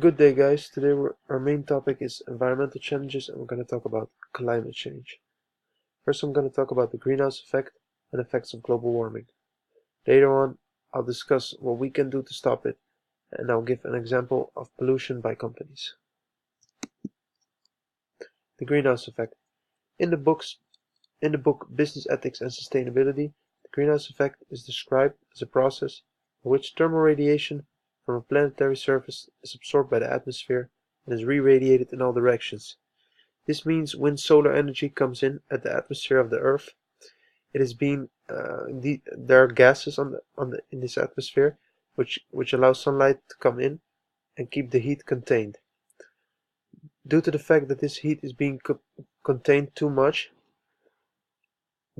Good day, guys. Today our main topic is environmental challenges, and we're going to talk about climate change. First, I'm going to talk about the greenhouse effect and effects of global warming. Later on, I'll discuss what we can do to stop it, and I'll give an example of pollution by companies. The greenhouse effect. In the book Business Ethics and Sustainability, the greenhouse effect is described as a process in which thermal radiation from a planetary surface is absorbed by the atmosphere and is re-radiated in all directions. This means when solar energy comes in at the atmosphere of the Earth, it is being there are gases in this atmosphere which allow sunlight to come in and keep the heat contained. Due to the fact that this heat is being contained too much,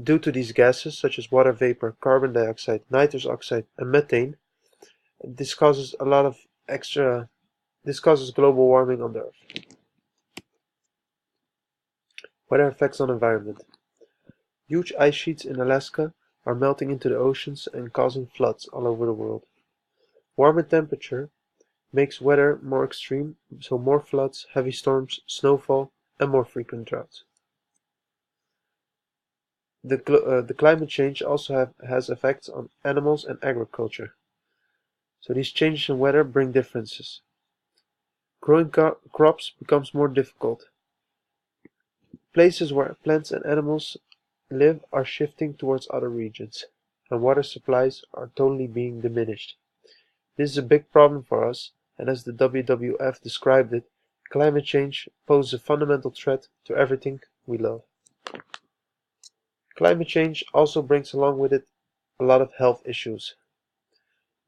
due to these gases such as water vapor, carbon dioxide, nitrous oxide, and methane, this causes global warming on the Earth. Weather effects on environment. Huge ice sheets in Alaska are melting into the oceans and causing floods all over the world. Warmer temperature makes weather more extreme, so more floods, heavy storms, snowfall, and more frequent droughts. The climate change also has effects on animals and agriculture. So these changes in weather bring differences. Growing crops becomes more difficult. Places where plants and animals live are shifting towards other regions, and water supplies are totally being diminished. This is a big problem for us, and as the WWF described it, climate change poses a fundamental threat to everything we love. Climate change also brings along with it a lot of health issues.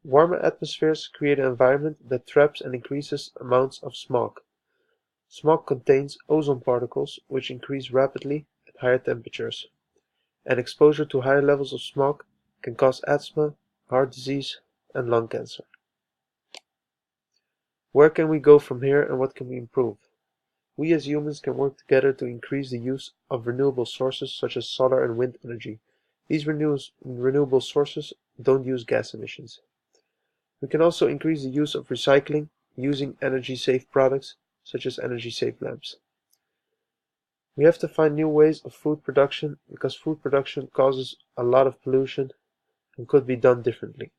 Warmer atmospheres create an environment that traps and increases amounts of smog. Smog contains ozone particles which increase rapidly at higher temperatures, and exposure to higher levels of smog can cause asthma, heart disease, and lung cancer. Where can we go from here and what can we improve? We as humans can work together to increase the use of renewable sources such as solar and wind energy. These renewable sources don't use gas emissions. We can also increase the use of recycling using energy-safe products such as energy-safe lamps. We have to find new ways of food production because food production causes a lot of pollution and could be done differently.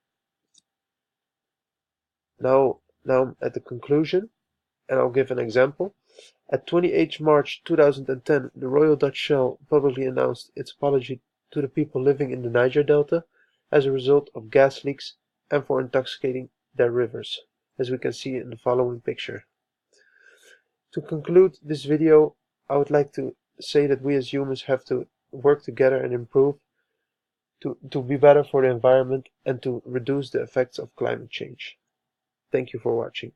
Now I'm at the conclusion, and I'll give an example. At 28 March 2010, the Royal Dutch Shell publicly announced its apology to the people living in the Niger Delta as a result of gas leaks and for intoxicating their rivers, as we can see in the following picture. To conclude this video, I would like to say that we as humans have to work together and improve to be better for the environment and to reduce the effects of climate change. Thank you for watching.